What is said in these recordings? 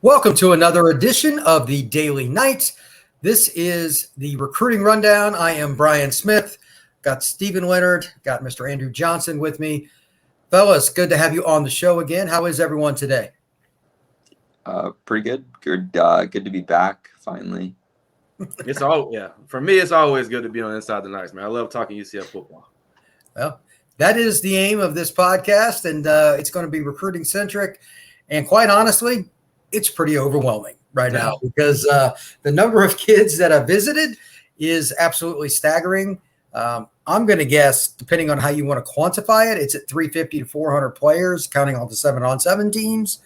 Welcome to another edition of the Daily Knights. This is the Recruiting Rundown. I am Brian Smith. Got Stephen Leonard, got Mr. Andrew Johnson with me. Fellas, good to have you on the show again. How is everyone today? Pretty good. Good to be back finally. For me, it's always good to be on Inside the Knights, man. I love talking UCF football. Well, that is the aim of this podcast, and it's going to be recruiting centric. And quite honestly, it's pretty overwhelming right now because the number of kids that I've visited is absolutely staggering. I'm going to guess, depending on how you want to quantify it, it's at 350 to 400 players, counting all the 7-on-7 teams.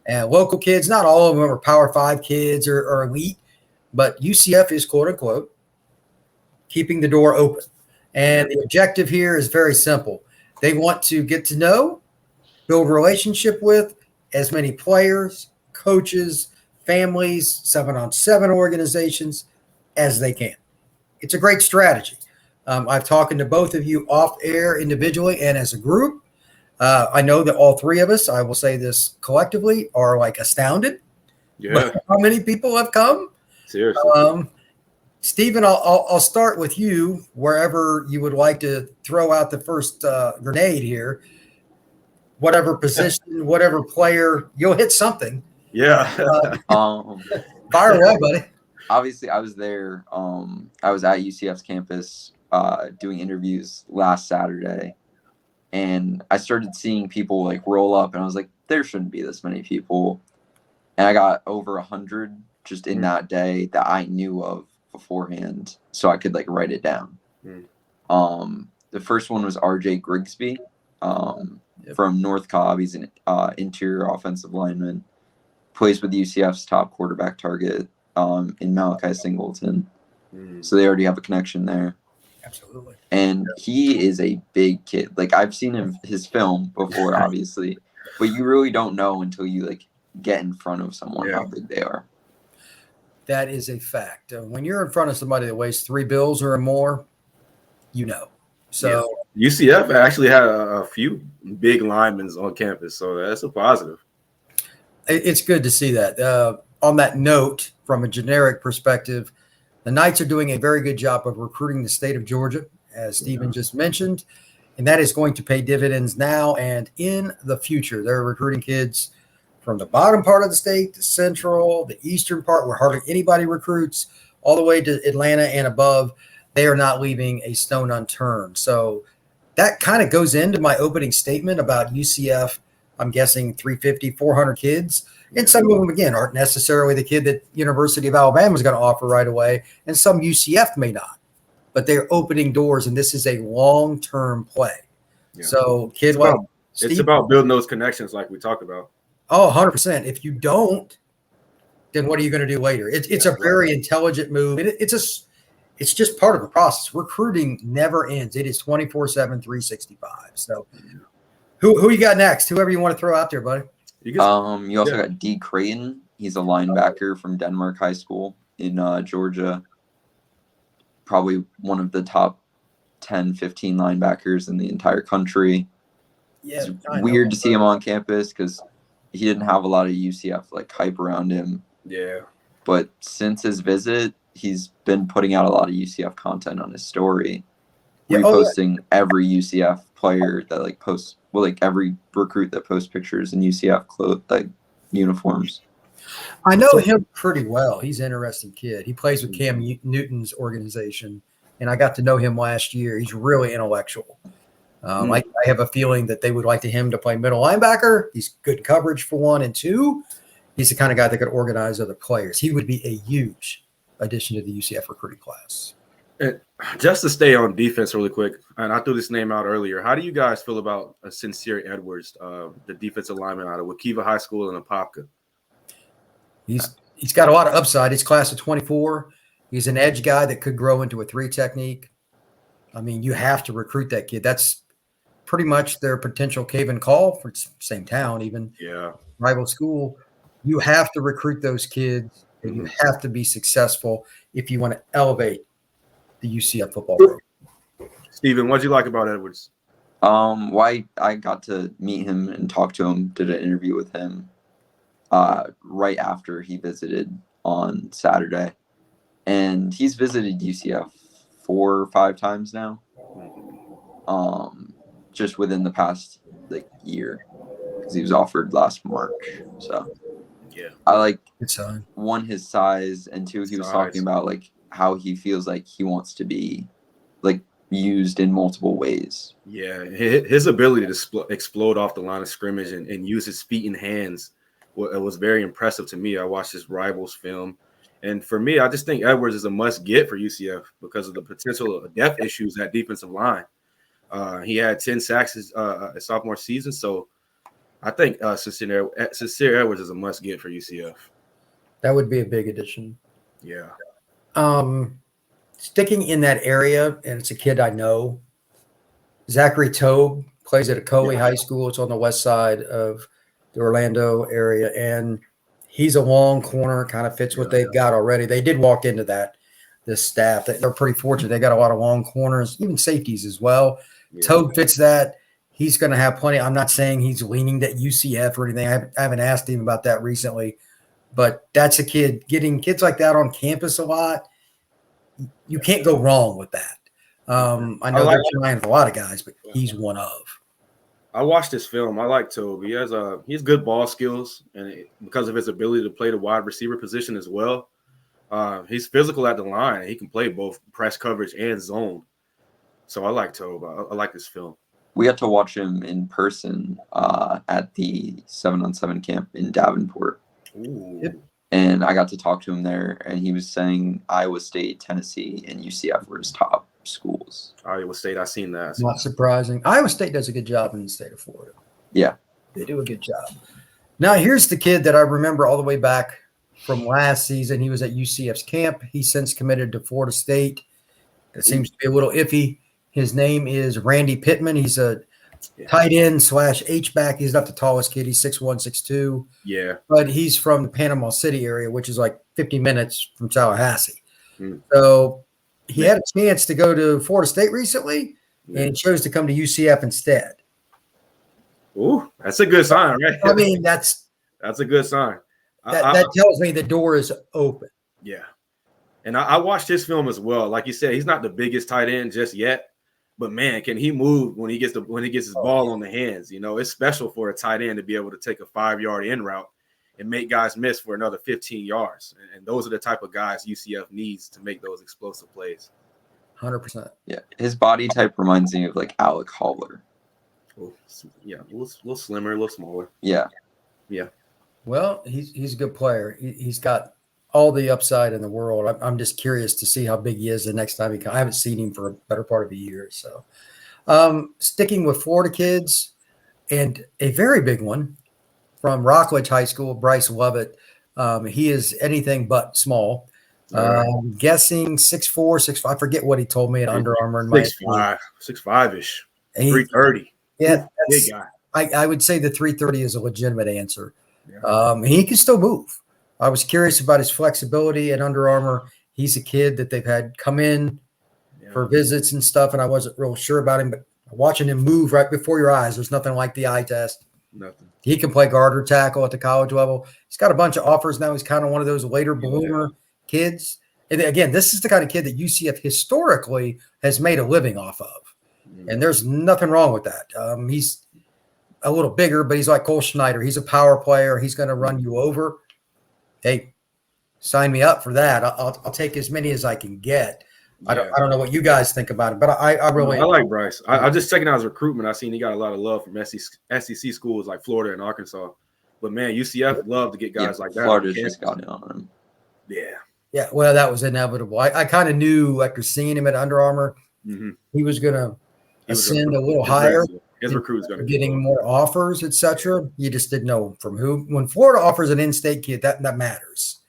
And local kids, not all of them are Power 5 kids or elite, but UCF is, quote unquote, keeping the door open. And the objective here is very simple. They want to get to know, build a relationship with as many players, coaches, families, 7-on-7 organizations as they can. It's a great strategy. I've talked to both of you off air individually and as a group. I know that all three of us, I will say this collectively, are like astounded by how many people have come. Seriously. Stephen, I'll start with you wherever you would like to throw out the first grenade here. Whatever position, whatever player, you'll hit something. Yeah. Fire away, buddy. Obviously, I was there. I was at UCF's campus doing interviews last Saturday, and I started seeing people like roll up, and I was like, there shouldn't be this many people. And I got over 100 just in that day that I knew of beforehand, so I could like write it down. The first one was RJ Grigsby from North Cobb. He's an interior offensive lineman. Plays with UCF's top quarterback target in Malachi Singleton. So they already have a connection there. Absolutely. And he is a big kid. Like, I've seen his film before, obviously, but you really don't know until you like get in front of someone how big they are. That is a fact. When you're in front of somebody that weighs 3 bills or more, you know. So UCF actually had a few big linemen on campus, so that's a positive. It's good to see that. On that note, from a generic perspective, the Knights are doing a very good job of recruiting the state of Georgia, as Stephen just mentioned, and that is going to pay dividends now and in the future. They're recruiting kids from the bottom part of the state, the central, the eastern part, where hardly anybody recruits, all the way to Atlanta and above. They are not leaving a stone unturned. So that kind of goes into my opening statement about UCF. I'm guessing 350, 400 kids. And some of them, again, aren't necessarily the kid that University of Alabama is going to offer right away. And some UCF may not. But they're opening doors, and this is a long-term play. Yeah. So, kid, it's about building those connections like we talked about. Oh, 100%. If you don't, then what are you going to do later? It's a very intelligent move. It's just part of the process. Recruiting never ends. It is 24/7, 365. So who you got next? Whoever you want to throw out there, buddy. You also got Dee Crayton. He's a linebacker from Denmark High School in Georgia. Probably one of the top 10, 15 linebackers in the entire country. Yeah, it's weird to see him on campus because he didn't have a lot of UCF like hype around him. Yeah. But since his visit, he's been putting out a lot of UCF content on his story. Reposting every UCF player that like posts, every recruit that posts pictures in UCF uniforms. I know him pretty well. He's an interesting kid. He plays with Cam Newton's organization, and I got to know him last year. He's really intellectual. I have a feeling that they would like him to play middle linebacker. He's good coverage for 1 and 2. He's the kind of guy that could organize other players. He would be a huge addition to the UCF recruiting class. And just to stay on defense really quick, and I threw this name out earlier, how do you guys feel about Sincere Edwards, the defensive lineman out of Waukeva High School in Apopka? He's got a lot of upside. He's class of 24. He's an edge guy that could grow into a 3 technique. I mean, you have to recruit that kid. That's pretty much their potential cave and call for same town, even rival school. You have to recruit those kids, and you have to be successful if you want to elevate the UCF football program. Stephen, what did you like about Edwards? I got to meet him and talk to him, did an interview with him. right after he visited on Saturday. And he's visited UCF 4 or 5 times now. Just within the past year, because he was offered last March. So yeah, I like one, his size, and 2, he was talking about how he feels like he wants to be used in multiple ways. Yeah, his ability to explode off the line of scrimmage and use his feet and hands was very impressive to me. I watched his Rivals film, and for me, I just think Edwards is a must get for UCF because of the potential depth issues at defensive line. He had 10 sacks his sophomore season, so I think Sincere Edwards is a must get for UCF. That would be a big addition. Yeah. Sticking in that area, and it's a kid I know, Zachary Tobe plays at Akoe High School. It's on the west side of the Orlando area, and he's a long corner, kind of fits what they've got already. They did walk into this staff. They're pretty fortunate. They got a lot of long corners, even safeties as well. Yeah. Tobe fits that. He's going to have plenty. I'm not saying he's leaning to UCF or anything. I haven't asked him about that recently, but that's a kid. Getting kids like that on campus a lot, you can't go wrong with that. I know they're trying with a lot of guys, but he's one of. I watched his film. I like Tobe. He has good ball skills, and because of his ability to play the wide receiver position as well, he's physical at the line. He can play both press coverage and zone. So I like Tobe. I like this film. We got to watch him in person at the 7-on-7 camp in Davenport. Ooh. Yep. And I got to talk to him there, and he was saying Iowa State, Tennessee, and UCF were his top schools. Iowa State, I've seen that. Not surprising. Iowa State does a good job in the state of Florida. Yeah. They do a good job. Now, here's the kid that I remember all the way back from last season. He was at UCF's camp. He's since committed to Florida State. It seems to be a little iffy. His name is Randy Pittman. He's a tight end / H-back. He's not the tallest kid. He's 6'1", 6'2". Yeah. But he's from the Panama City area, which is like 50 minutes from Tallahassee. So he had a chance to go to Florida State recently and chose to come to UCF instead. Ooh, that's a good sign, right? I mean, that's a good sign. That tells me the door is open. Yeah. And I watched his film as well. Like you said, he's not the biggest tight end just yet. But man, can he move when he gets his ball on the hands? You know, it's special for a tight end to be able to take a 5-yard in route and make guys miss for another 15 yards. And those are the type of guys UCF needs to make those explosive plays. 100%. Yeah, his body type reminds me of Alec Holler. Yeah, a little slimmer, a little smaller. Yeah. Well, he's a good player. He's got all the upside in the world. I'm just curious to see how big he is the next time he comes. I haven't seen him for a better part of a year. So sticking with Florida kids, and a very big one from Rockledge High School, Bryce Lovett. He is anything but small. Guessing 6'4", 6'5". I forget what he told me at Under Armour. 6'5", 330. Yeah, big guy. I would say the 330 is a legitimate answer. Yeah. He can still move. I was curious about his flexibility at Under Armour. He's a kid that they've had come in for visits and stuff, and I wasn't real sure about him. But watching him move right before your eyes, there's nothing like the eye test. Nothing. He can play guard or tackle at the college level. He's got a bunch of offers now. He's kind of one of those later bloomer kids. And again, this is the kind of kid that UCF historically has made a living off of. And there's nothing wrong with that. He's a little bigger, but he's like Cole Schneider. He's a power player. He's going to run you over. Hey, sign me up for that. I'll take as many as I can get. I don't know what you guys think about it, but I really like Bryce. I just checking out his recruitment. I seen he got a lot of love from SEC schools like Florida and Arkansas. But man, UCF love to get guys like that. Florida's just got it on him. Yeah. Well, that was inevitable. I kind of knew after seeing him at Under Armour, he was going to ascend a little higher. His recruit's going to getting more offers, etc. You just didn't know from who. When Florida offers an in-state kid, that matters.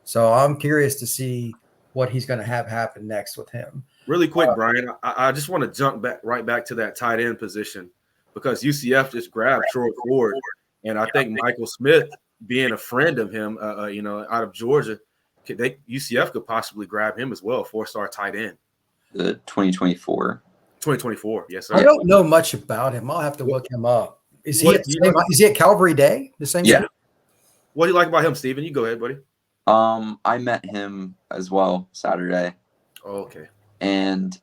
So I'm curious to see what he's going to have happen next with him. Really quick, Brian, I just want to jump right back to that tight end position because UCF just grabbed Troy Ford, and I think Michael Smith, being a friend of him, out of Georgia, UCF could possibly grab him as well, 4-star tight end. The 2024. 2024, yes, sir. I don't know much about him. I'll have to look him up. Is he at Calvary Day? The same? Yeah. What do you like about him, Steven? You go ahead, buddy. I met him as well Saturday. Oh, okay. And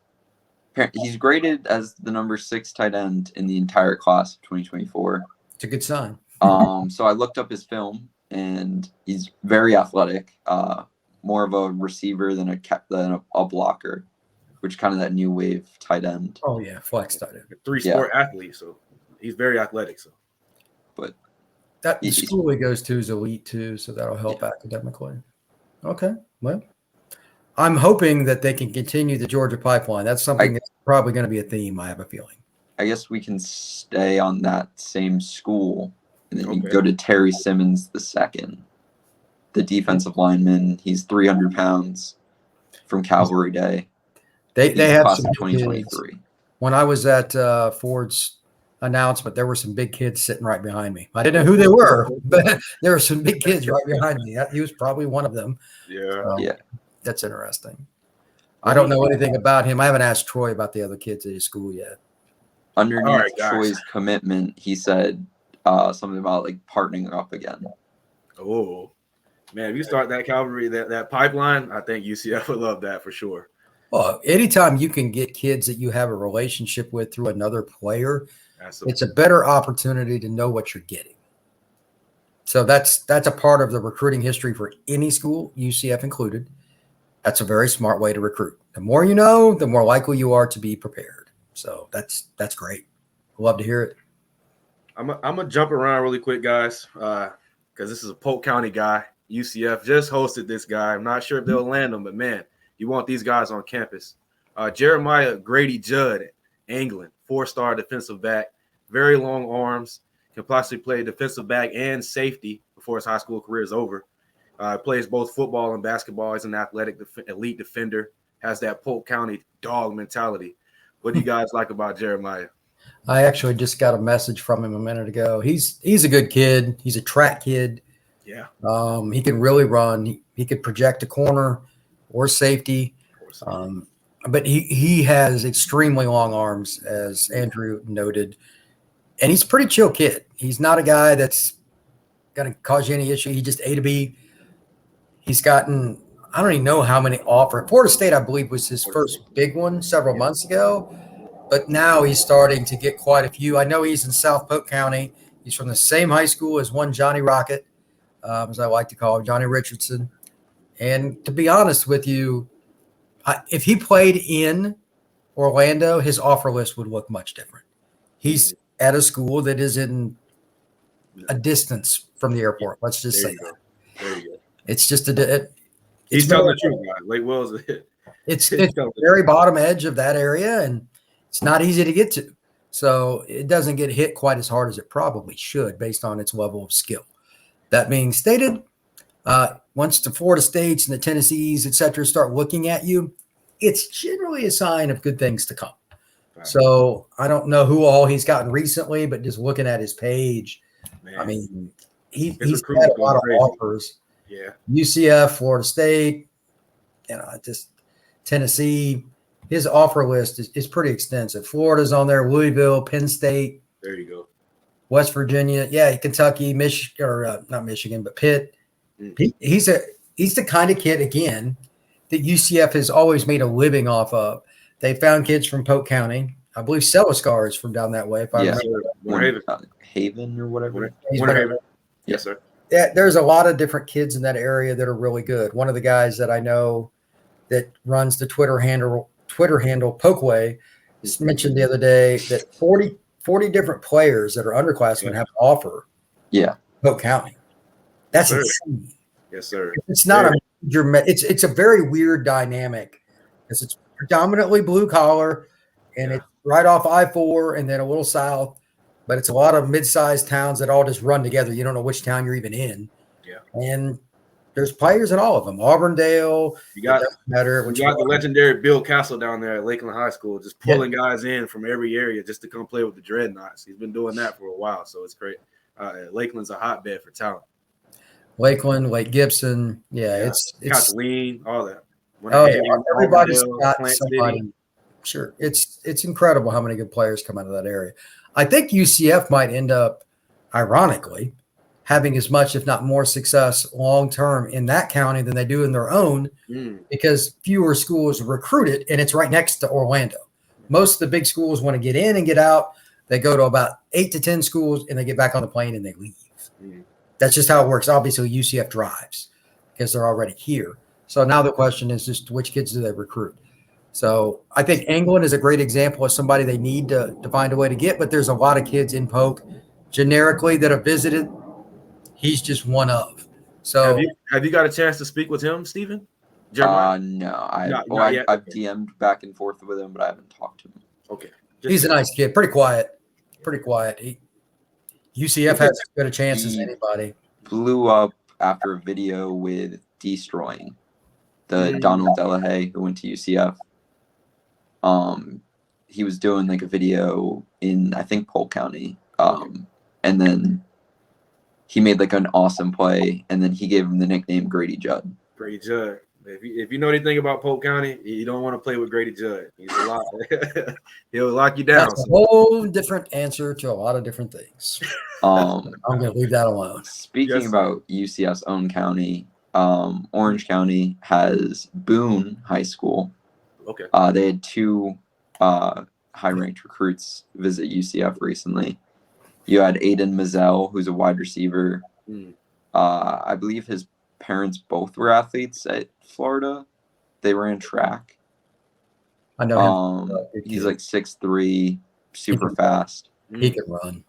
he's graded as the number 6 tight end in the entire class of 2024. It's a good sign. So I looked up his film, and he's very athletic. More of a receiver than a blocker, which kind of that new wave tight end. Oh yeah, flex tight end. 3-sport athlete, so he's very athletic. So, but that the school he goes to is elite too, so that'll help academically. Okay, well, I'm hoping that they can continue the Georgia pipeline. That's something that's probably going to be a theme. I have a feeling. I guess we can stay on that same school, and then you go to Terry Simmons II, the defensive lineman. He's 300 pounds from Cavalry Day. They have class some of 2023. Kids. When I was at Ford's announcement, there were some big kids sitting right behind me. I didn't know who they were, but there were some big kids right behind me. He was probably one of them. Yeah. That's interesting. I don't know anything about him. I haven't asked Troy about the other kids at his school yet. Underneath Troy's commitment, he said something about like partnering up again. Oh, man, if you start that cavalry, that pipeline, I think UCF would love that for sure. Well, anytime you can get kids that you have a relationship with through another player, it's a better opportunity to know what you're getting. So that's a part of the recruiting history for any school, UCF included. That's a very smart way to recruit. The more you know, the more likely you are to be prepared. So that's great. Love to hear it. I'm gonna jump around really quick, guys, because this is a Polk County guy. UCF just hosted this guy. I'm not sure if they'll land him, but man, you want these guys on campus. Jaremiah Grady Judd Anglin, 4-star defensive back, very long arms, can possibly play defensive back and safety before his high school career is over. Plays both football and basketball. He's an athletic elite defender, has that Polk County dog mentality. What do you guys like about Jaremiah? I actually just got a message from him a minute ago. He's a good kid. He's a track kid. Yeah. He can really run. He could project a corner or safety. But he has extremely long arms, as Andrew noted. And he's a pretty chill kid. He's not a guy that's going to cause you any issue. He just A to B. He's gotten, I don't even know how many offers. Florida State, I believe, was his first big one several months ago. But now he's starting to get quite a few. I know he's in South Polk County. He's from the same high school as one Johnny Rocket, as I like to call him, Johnny Richardson. And to be honest with you, if he played in Orlando, his offer list would look much different. He's at a school that is in a distance from the airport. Let's just say that. There you go. It's just he's telling the truth, guys. Lake Wells. It's the very bottom edge of that area, and it's not easy to get to. So it doesn't get hit quite as hard as it probably should based on its level of skill. That being stated, once the Florida States and the Tennessees, et cetera, start looking at you, it's generally a sign of good things to come. Right. So I don't know who all he's gotten recently, but just looking at his page, man, I mean, he's had a lot of offers. Yeah. UCF, Florida State, just Tennessee. His offer list is pretty extensive. Florida's on there, Louisville, Penn State. There you go. West Virginia, Kentucky, not Michigan, but Pitt. He's the kind of kid, again, that UCF has always made a living off of. They found kids from Polk County. I believe Selascar is from down that way, if I remember. Haven or whatever. Haven. Yes, sir. Yeah, there's a lot of different kids in that area that are really good. One of the guys that I know that runs the Twitter handle Pokeway mentioned the other day that 40 different players that are underclassmen have to offer Polk County. That's insane. Yes, sir. It's not it's a very weird dynamic because it's predominantly blue collar and it's right off I-4 and then a little south, but it's a lot of mid-sized towns that all just run together. You don't know which town you're even in. Yeah. And there's players in all of them. Auburndale. You got the legendary Bill Castle down there at Lakeland High School, just pulling guys in from every area just to come play with the Dreadnoughts. He's been doing that for a while, so it's great. Lakeland's a hotbed for talent. Lakeland, Lake Gibson, it's Kathleen, all that. Everybody's got somebody. Sure, it's incredible how many good players come out of that area. I think UCF might end up, ironically, having as much, if not more, success long term in that county than they do in their own, because fewer schools are recruited, and it's right next to Orlando. Most of the big schools want to get in and get out. They go to about 8 to 10 schools, and they get back on the plane and they leave. That's just how it works. Obviously, UCF drives because they're already here. So now the question is just which kids do they recruit? So I think Anglin is a great example of somebody they need to find a way to get, but there's a lot of kids in Polk generically that have visited. He's just one of. So have you got a chance to speak with him, Stephen? No. I've DM'd back and forth with him, but I haven't talked to him. Okay. He's a nice kid, pretty quiet. UCF has as good a chance as anybody. Blew up after a video with destroying the Donald Delahaye who went to UCF. He was doing like a video in, I think, Polk County. And then he made like an awesome play, and then he gave him the nickname Grady Judd. Grady Judd. If you know anything about Polk County, you don't want to play with Grady Judd. He's a lot. He'll lock you down. That's a whole different answer to a lot of different things. I'm going to leave that alone. Speaking about UCF's own county, Orange County has Boone High School. Okay. They had 2 high-ranked recruits visit UCF recently. You had Aiden Mazzell, who's a wide receiver. I believe his parents both were athletes at Florida. They ran track. I know him. He's like 6'3", super fast. He can run.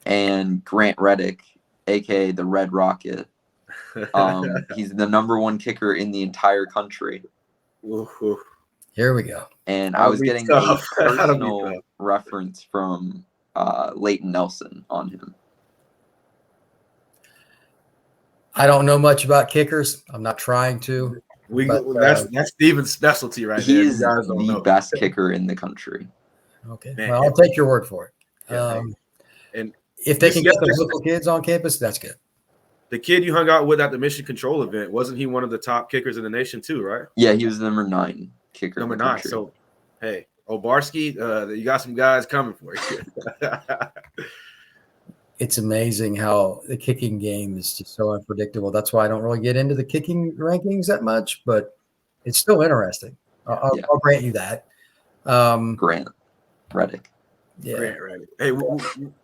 And Grant Reddick, aka the Red Rocket. He's the #1 kicker in the entire country. Here we go. And I was getting a personal reference from Leighton Nelson on him. I don't know much about kickers. I'm not trying to. That's Steven's specialty right there. He is the best kicker in the country. Okay. Well, I'll take your word for it. Yeah, and if they can get the local kids on campus, that's good. The kid you hung out with at the Mission Control event, wasn't he one of the top kickers in the nation too, right? Yeah, he was the #9 kicker. #9. So, hey, Obarski, you got some guys coming for you. It's amazing how the kicking game is just so unpredictable. That's why I don't really get into the kicking rankings that much, but it's still interesting. I'll grant you that. Grant Reddick. Yeah. Grant Reddick. Hey,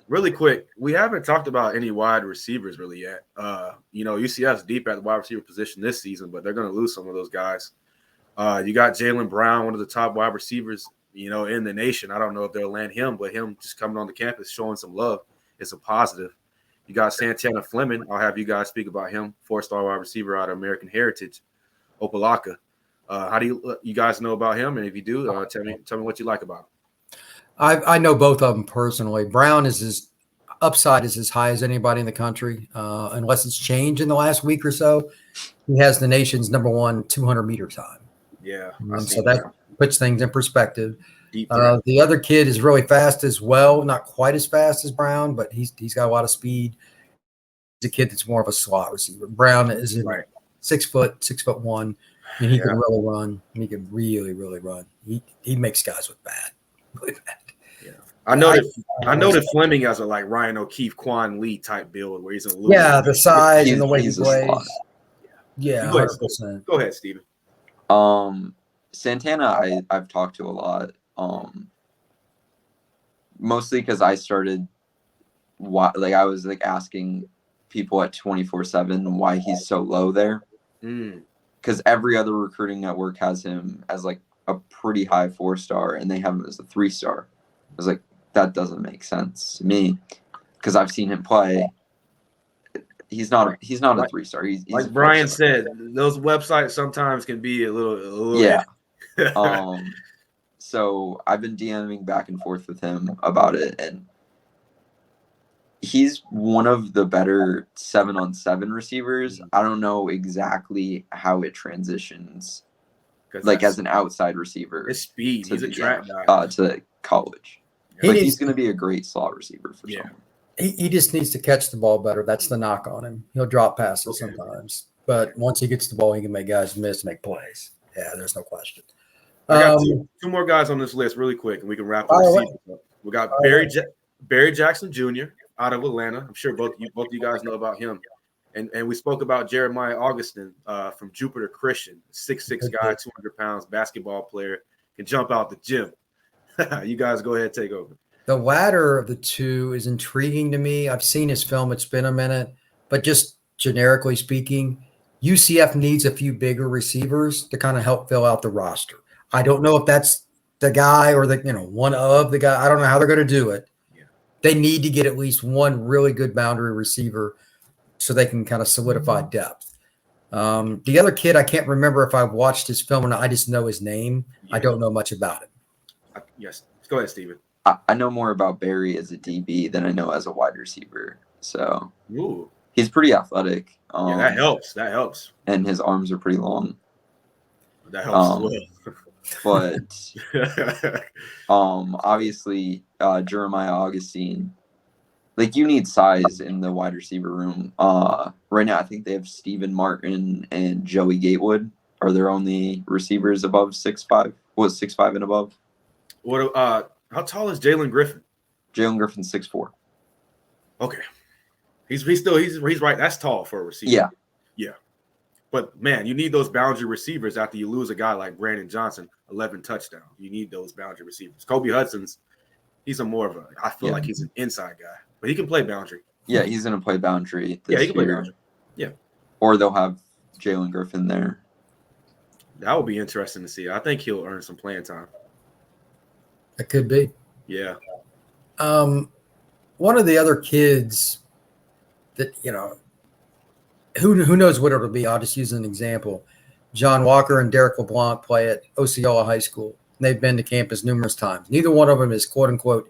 really quick, we haven't talked about any wide receivers really yet. UCF's deep at the wide receiver position this season, but they're going to lose some of those guys. You got Jalen Brown, one of the top wide receivers, in the nation. I don't know if they'll land him, but him just coming on the campus, showing some love, is a positive. You got Santana Fleming. I'll have you guys speak about him, 4-star wide receiver out of American Heritage, Opelika. How do you guys know about him? And if you do, tell me what you like about him. I know both of them personally. Brown is his upside is as high as anybody in the country, unless it's changed in the last week or so. He has the nation's #1 200-meter time. Yeah, so that puts things in perspective. The other kid is really fast as well, not quite as fast as Brown, but he's got a lot of speed. He's a kid that's more of a slot receiver. Brown is 6 foot, 6'1", and he can really run. And he can really, really run. He makes guys look bad, really bad. Yeah, I know that Fleming has a like Ryan O'Keefe, Quan Lee type build where he's a little the size and the way he plays. Yeah, go 100%. Go ahead, Steven. Santana, I've talked to a lot. Mostly because I started, I was asking people at 24/7 why he's so low there. Because every other recruiting network has him as a pretty high 4-star, and they have him as a 3-star. I was like, that doesn't make sense to me, because I've seen him play. He's not a 3-star. He's like Brian said, those websites sometimes can be a little yeah. So I've been DMing back and forth with him about it, and he's one of the better 7-on-7 receivers. I don't know exactly how it transitions, as an outside receiver. His speed. He's a track guy. To college. But he's going to be a great slot receiver for someone. He just needs to catch the ball better. That's the knock on him. He'll drop passes sometimes, but once he gets the ball, he can make guys miss, make plays. Yeah, there's no question. I got two more guys on this list really quick, and we can wrap up the season. We got Barry Jackson Jr., out of Atlanta. I'm sure both you guys know about him. And we spoke about Jaremiah Anglin from Jupiter Christian, 6'6" guy, 200 pounds, basketball player, can jump out the gym. You guys go ahead, take over. The latter of the two is intriguing to me. I've seen his film. It's been a minute. But just generically speaking, UCF needs a few bigger receivers to kind of help fill out the roster. I don't know if that's the guy or one of the guy. I don't know how they're going to do it. Yeah. They need to get at least one really good boundary receiver so they can kind of solidify depth. The other kid, I can't remember if I've watched his film or not. I just know his name. Yeah. I don't know much about him. Yes. Go ahead, Steven. I know more about Barry as a DB than I know as a wide receiver. So he's pretty athletic. Yeah, that helps. That helps. And his arms are pretty long. That helps as well. But obviously, Jaremiah Anglin, like, you need size in the wide receiver room. Right now, I think they have Steven Martin and Joey Gatewood are their only receivers above 6'5". Was 6'5" and above? What? How tall is Jalen Griffin? Jalen Griffin's 6'4". Okay, he's right. That's tall for a receiver. Yeah. But man, you need those boundary receivers after you lose a guy like Brandon Johnson, 11 touchdowns. You need those boundary receivers. Kobe Hudson's, he's I feel like he's an inside guy, but he can play boundary. Yeah, he's gonna play boundary this year. He can play boundary. Yeah. Or they'll have Jalen Griffin there. That would be interesting to see. I think he'll earn some playing time. That could be. Yeah. One of the other kids that, who knows what it'll be. I'll just use an example. John Walker and Derrick LeBlanc play at Osceola High School. They've been to campus numerous times. Neither one of them is, quote unquote,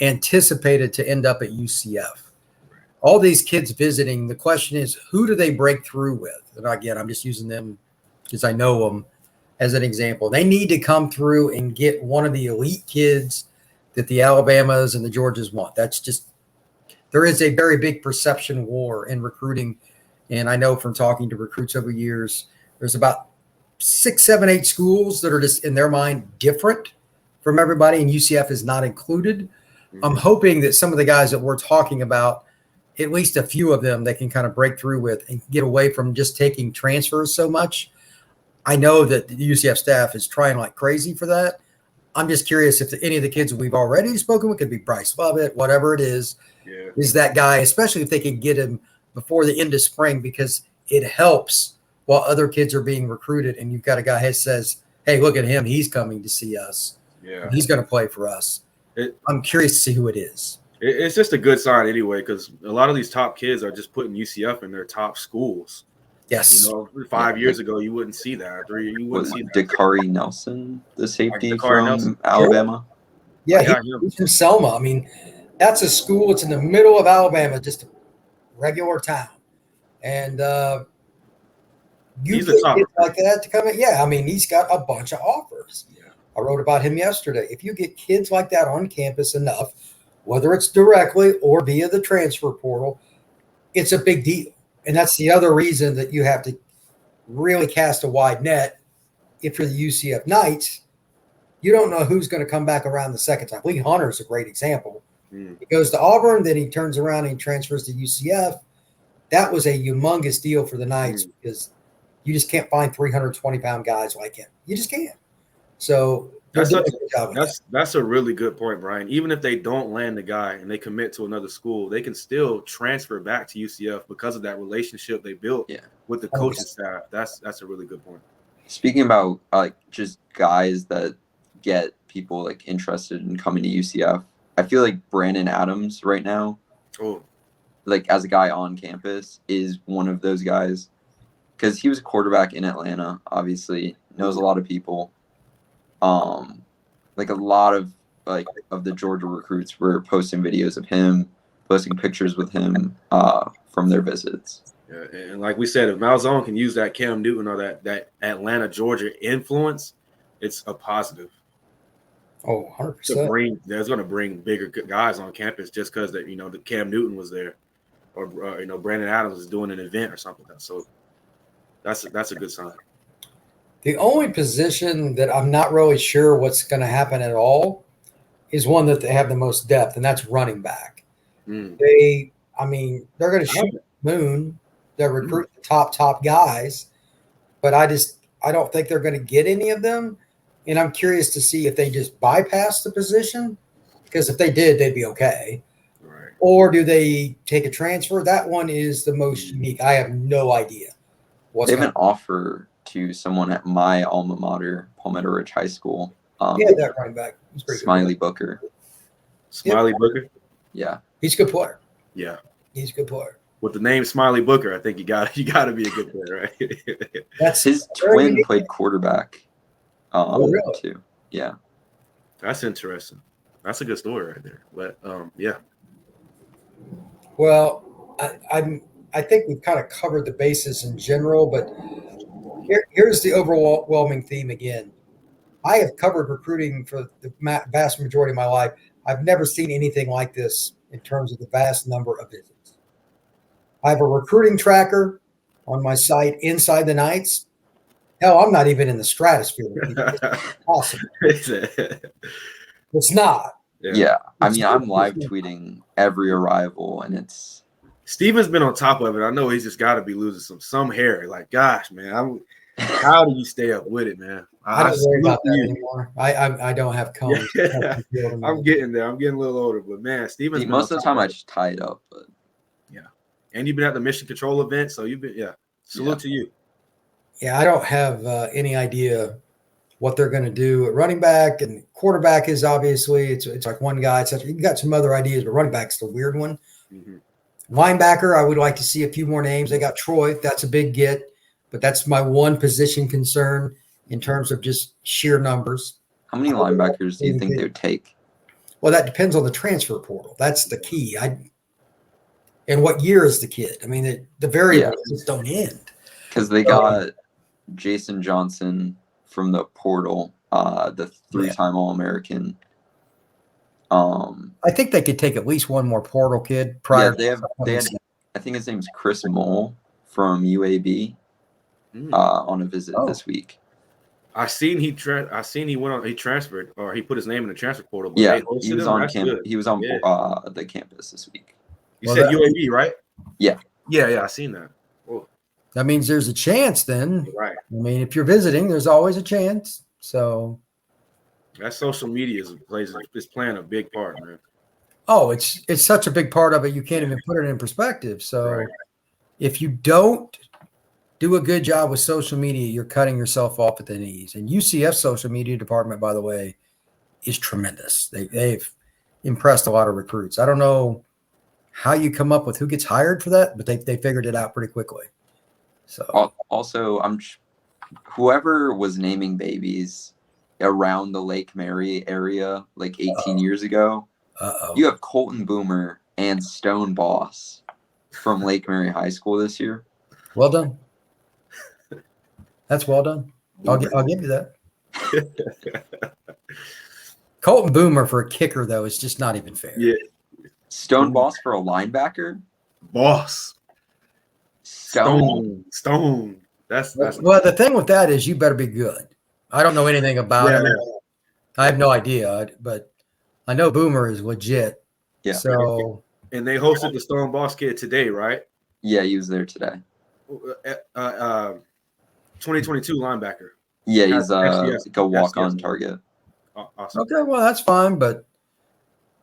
anticipated to end up at UCF. All these kids visiting, the question is, who do they break through with? And again, I'm just using them because I know them as an example. They need to come through and get one of the elite kids that the Alabamas and the Georgias want. That's just, there is a very big perception war in recruiting. And I know from talking to recruits over years, there's about 6, 7, 8 schools that are just in their mind different from everybody, and UCF is not included. Mm-hmm. I'm hoping that some of the guys that we're talking about, at least a few of them, they can kind of break through with and get away from just taking transfers so much. I know that the UCF staff is trying like crazy for that. I'm just curious if any of the kids we've already spoken with, could be Bryce Lovett, whatever it is that guy, especially if they can get him before the end of spring, because it helps while other kids are being recruited. And you've got a guy who says, hey, look at him. He's coming to see us. Yeah, he's going to play for us. I'm curious to see who it is. It's just a good sign anyway, because a lot of these top kids are just putting UCF in their top schools. Yes. 5 years ago, you wouldn't see that. You wouldn't see that. Dakari Nelson, the safety from Nelson. Alabama. Yeah, he's from Selma. I mean, that's a school. It's in the middle of Alabama, just a regular town. And you get kids like that to come in. Yeah, I mean, he's got a bunch of offers. Yeah. I wrote about him yesterday. If you get kids like that on campus enough, whether it's directly or via the transfer portal, it's a big deal. And that's the other reason that you have to really cast a wide net. If you're the UCF Knights, you don't know who's going to come back around the second time. Lee Hunter's a great example. He goes to Auburn, then he turns around and he transfers to UCF. That was a humongous deal for the Knights because you just can't find 320-pound guys like him. You just can't. So that's a really good point, Brian. Even if they don't land the guy and they commit to another school, they can still transfer back to UCF because of that relationship they built with the coaching staff. That's a really good point. Speaking about just guys that get people like interested in coming to UCF, I feel like Brandon Adams right now, like as a guy on campus, is one of those guys because he was a quarterback in Atlanta. Obviously, knows a lot of people. Like a lot of the Georgia recruits were posting videos of him, posting pictures with him from their visits. Yeah, and like we said, if Malzahn can use that Cam Newton or that Atlanta, Georgia influence, it's a positive. Oh, 100%. That's going to bring bigger guys on campus just because that the Cam Newton was there, or Brandon Adams is doing an event or something like that. So that's a good sign. The only position that I'm not really sure what's going to happen at all is one that they have the most depth, and that's running back. They're going to shoot the moon. They're recruiting the top guys, but I don't think they're going to get any of them. And I'm curious to see if they just bypass the position, because if they did, they'd be okay. Right. Or do they take a transfer? That one is the most unique. I have no idea. They have an offer to someone at my alma mater, Palmetto Ridge High School. That running back. He's pretty Smiley good. Booker. Smiley Booker? Yeah. He's a good player. Yeah. He's a good player. With the name Smiley Booker, I think you got to be a good player, right? That's his twin played quarterback. Really? Too. Yeah. That's interesting. That's a good story right there. But yeah. Well, I think we've kind of covered the bases in general, but here's the overwhelming theme again. I have covered recruiting for the vast majority of my life. I've never seen anything like this in terms of the vast number of visits. I have a recruiting tracker on my site, Inside the Knights. Hell, I'm not even in the stratosphere. It's possible. It's not. Yeah. I mean, I'm live tweeting every arrival, and it's. Steven's been on top of it. I know he's just got to be losing some hair. Like, gosh, man, how do you stay up with it, man? I don't worry about that anymore. I don't have combs. Yeah. I'm getting there. I'm getting a little older, but man, Steven's most of the time I just tie it up. But yeah, and you've been at the Mission Control event, so you've been Salute to you. Yeah, I don't have any idea what they're going to do at running back, and quarterback is obviously it's like one guy. You got some other ideas, but running back's the weird one. Mm-hmm. Linebacker, I would like to see a few more names. They got Troy. That's a big get, but that's my one position concern in terms of just sheer numbers. How many linebackers do you think they would take? Well, that depends on the transfer portal. That's the key. And what year is the kid? I mean, the variables just don't end. Because they got Jason Johnson from the portal, the three-time All-American. I think they could take at least one more portal kid prior. Yeah, they had. I think his name's Chris Mole from UAB on a visit this week. I seen he transferred, or he put his name in the transfer portal. Yeah, he was on campus. He was on the campus this week. You said UAB, right? Yeah. Yeah, I seen that. Whoa. That means there's a chance then. Right. I mean, if you're visiting, there's always a chance. So that social media is playing a big part, man. Oh, it's such a big part of it. You can't even put it in perspective. So if you don't do a good job with social media, you're cutting yourself off at the knees. And UCF social media department, by the way, is tremendous. They've impressed a lot of recruits. I don't know how you come up with who gets hired for that, but they figured it out pretty quickly. So also, whoever was naming babies around the Lake Mary area like 18 years ago, you have Colton Boomer and Stone Boss from Lake Mary High School this year. Well done. That's well done. I'll give you that. Colton Boomer for a kicker, though, is just not even fair. Yeah. Stone Boss for a linebacker? Boss. Stone. That's well, the thing with that is you better be good. I don't know anything about it. I have no idea, but I know Boomer is legit. Yeah. So and they hosted the Stone Boss kid today, right? Yeah, he was there today. 2022 linebacker. Yeah, he's like a walk-on target. Awesome. Okay, well that's fine, but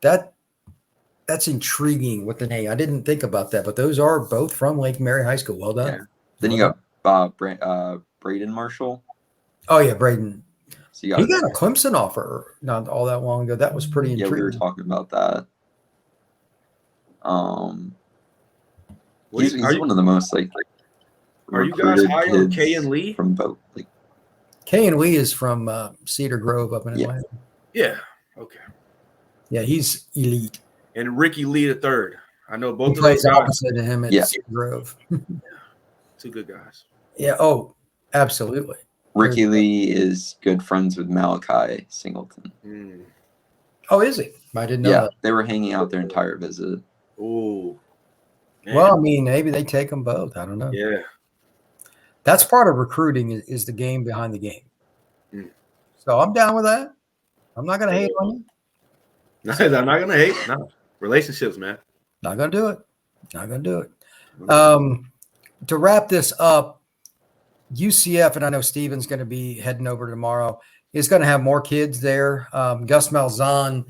that's intriguing with the name. I didn't think about that, but those are both from Lake Mary High School. Well done. Yeah. Then you got Braden Marshall. Oh yeah, Braden. So he got a Clemson offer not all that long ago. That was pretty intriguing. Yeah, we were talking about that. He's one of the most Are you guys high on Kay and Lee from both? Kay and Lee is from Cedar Grove up in Atlanta. Yeah. Okay. Yeah, he's elite. And Ricky Lee III. I know both he of plays those opposite to him at Cedar Grove. Two good guys. Yeah. Oh, absolutely. Ricky Lee is good friends with Malachi Singleton. Mm. Oh, is he? I didn't know that. They were hanging out their entire visit. Oh. Well, I mean, maybe they take them both. I don't know. Yeah. That's part of recruiting is the game behind the game. Mm. So I'm down with that. I'm not going to hate on you. I'm not going to hate. No. Relationships, man. Not going to do it. Not going to do it. To wrap this up, UCF, and I know Steven's going to be heading over tomorrow, is going to have more kids there. Gus Malzahn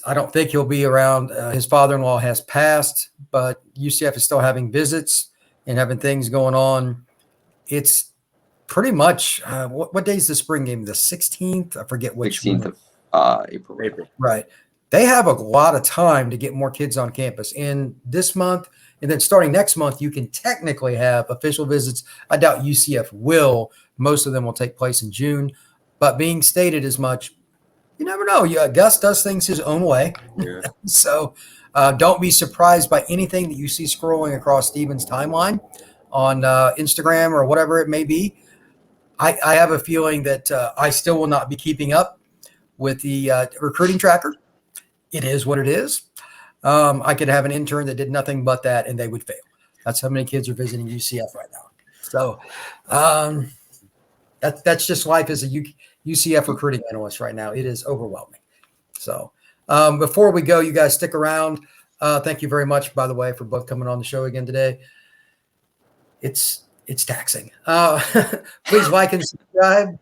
I don't think he'll be around. His father-in-law has passed, but UCF is still having visits and having things going on. It's pretty much what day is the spring game? The 16th? I forget which 16th of April. Right. They have a lot of time to get more kids on campus. In this month, and then starting next month, you can technically have official visits. I doubt UCF will. Most of them will take place in June. But being stated as much, you never know. Gus does things his own way. Yeah. So don't be surprised by anything that you see scrolling across Steven's timeline on Instagram or whatever it may be. I have a feeling that I still will not be keeping up with the recruiting tracker. It is what it is. I could have an intern that did nothing but that, and they would fail. That's how many kids are visiting UCF right now. So that's just life as a UCF recruiting analyst right now. It is overwhelming. So before we go, you guys stick around. Thank you very much, by the way, for both coming on the show again today. It's taxing. Please like and subscribe.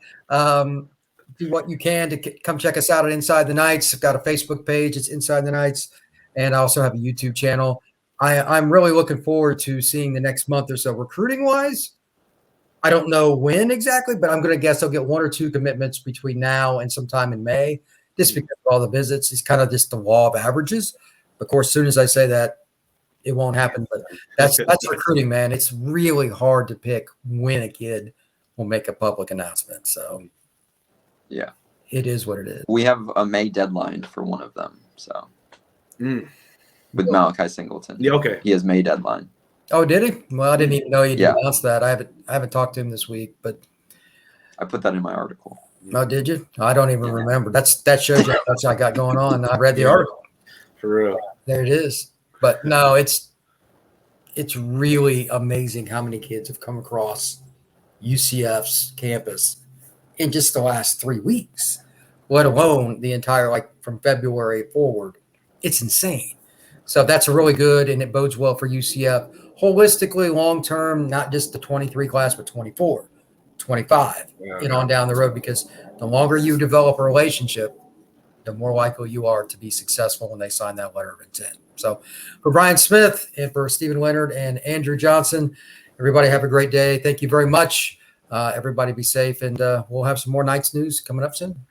Do what you can to come check us out at Inside the Knights. I've got a Facebook page. It's Inside the Knights. And I also have a YouTube channel. I'm really looking forward to seeing the next month or so. Recruiting-wise, I don't know when exactly, but I'm going to guess I'll get 1 or 2 commitments between now and sometime in May, just because of all the visits. It's kind of just the law of averages. Of course, as soon as I say that, it won't happen. But that's recruiting, man. It's really hard to pick when a kid will make a public announcement. So yeah, it is what it is. We have a May deadline for one of them. So with Malachi Singleton. Yeah, okay. He has May deadline. Oh, did he? Well, I didn't even know he'd announced that. I haven't talked to him this week, but I put that in my article. Oh, did you? I don't even remember. That shows you how much I got going on. I read the article. For real. There it is. But no, it's really amazing how many kids have come across UCF's campus in just the last 3 weeks, let alone the entire, from February forward. It's insane. So that's really good, and it bodes well for UCF holistically, long-term, not just the 23 class, but 24, 25, and on down the road, because the longer you develop a relationship, the more likely you are to be successful when they sign that letter of intent. So for Brian Smith and for Stephen Leonard and Andrew Johnson, everybody have a great day. Thank you very much. Everybody be safe, and we'll have some more Knights news coming up soon.